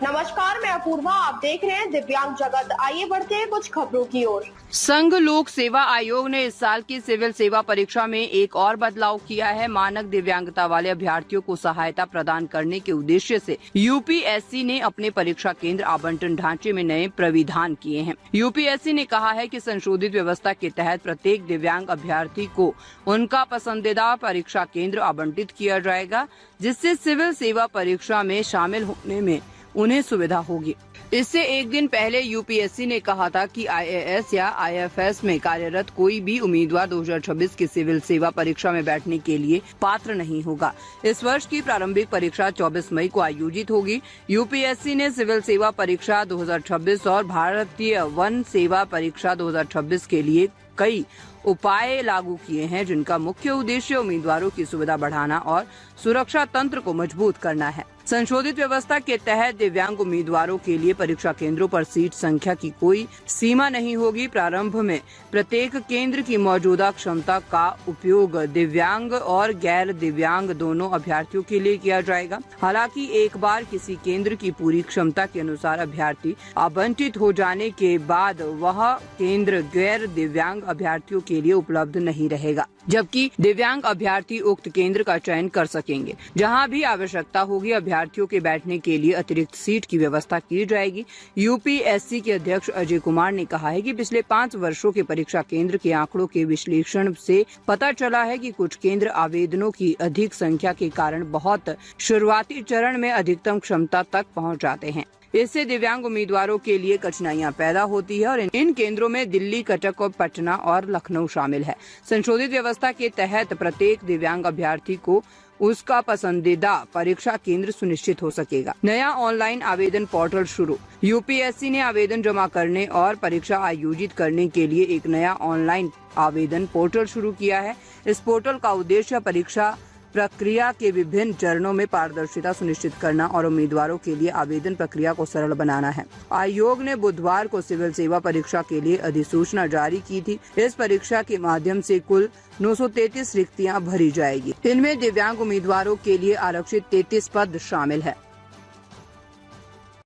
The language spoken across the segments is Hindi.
नमस्कार, मैं अपूर्वा। आप देख रहे हैं दिव्यांग जगत। आइए बढ़ते हैं कुछ खबरों की ओर। संघ लोक सेवा आयोग ने इस साल की सिविल सेवा परीक्षा में एक और बदलाव किया है। मानक दिव्यांगता वाले अभ्यर्थियों को सहायता प्रदान करने के उद्देश्य से यूपीएससी ने अपने परीक्षा केंद्र आवंटन ढांचे में नए प्राविधान किए हैं। यूपीएससी ने कहा है कि संशोधित व्यवस्था के तहत प्रत्येक दिव्यांग अभ्यर्थी को उनका पसंदीदा परीक्षा केंद्र आवंटित किया जाएगा, जिससे सिविल सेवा परीक्षा में शामिल होने में उन्हें सुविधा होगी। इससे एक दिन पहले यूपीएससी ने कहा था कि आईएएस या आईएफएस में कार्यरत कोई भी उम्मीदवार 2026 की सिविल सेवा परीक्षा में बैठने के लिए पात्र नहीं होगा। इस वर्ष की प्रारंभिक परीक्षा 24 मई को आयोजित होगी। यूपीएससी ने सिविल सेवा परीक्षा 2026 और भारतीय वन सेवा परीक्षा 2026 के लिए कई उपाय लागू किए हैं, जिनका मुख्य उद्देश्य उम्मीदवारों की सुविधा बढ़ाना और सुरक्षा तंत्र को मजबूत करना है। संशोधित व्यवस्था के तहत दिव्यांग उम्मीदवारों के लिए परीक्षा केंद्रों पर सीट संख्या की कोई सीमा नहीं होगी। प्रारंभ में प्रत्येक केंद्र की मौजूदा क्षमता का उपयोग दिव्यांग और गैर दिव्यांग दोनों अभ्यर्थियों के लिए किया जाएगा। हालांकि एक बार किसी केंद्र की पूरी क्षमता के अनुसार अभ्यर्थी आवंटित हो जाने के बाद वह केंद्र गैर दिव्यांग अभ्यर्थियों के लिए उपलब्ध नहीं रहेगा, जबकि दिव्यांग अभ्यर्थी उक्त केंद्र का चयन कर सकेंगे। जहां भी आवश्यकता होगी, अभ्यर्थियों के बैठने के लिए अतिरिक्त सीट की व्यवस्था की जाएगी। यूपीएससी के अध्यक्ष अजय कुमार ने कहा है कि पिछले 5 वर्षों के परीक्षा केंद्र के आंकड़ों के विश्लेषण से पता चला है कि कुछ केंद्र आवेदनों की अधिक संख्या के कारण बहुत शुरुआती चरण में अधिकतम क्षमता तक पहुँच जाते हैं। इससे दिव्यांग उम्मीदवारों के लिए कठिनाइयां पैदा होती है और इन केंद्रों में दिल्ली, कटक और पटना और लखनऊ शामिल है। संशोधित व्यवस्था के तहत प्रत्येक दिव्यांग अभ्यर्थी को उसका पसंदीदा परीक्षा केंद्र सुनिश्चित हो सकेगा। नया ऑनलाइन आवेदन पोर्टल शुरू। यूपीएससी ने आवेदन जमा करने और परीक्षा आयोजित करने के लिए एक नया ऑनलाइन आवेदन पोर्टल शुरू किया है। इस पोर्टल का उद्देश्य परीक्षा प्रक्रिया के विभिन्न चरणों में पारदर्शिता सुनिश्चित करना और उम्मीदवारों के लिए आवेदन प्रक्रिया को सरल बनाना है। आयोग ने बुधवार को सिविल सेवा परीक्षा के लिए अधिसूचना जारी की थी। इस परीक्षा के माध्यम से कुल 933 रिक्तियां भरी जाएगी। इनमें दिव्यांग उम्मीदवारों के लिए आरक्षित 33 पद शामिल है।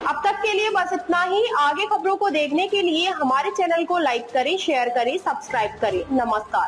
अब तक के लिए बस इतना ही। आगे खबरों को देखने के लिए हमारे चैनल को लाइक करें, शेयर करें, सब्सक्राइब करें। नमस्कार।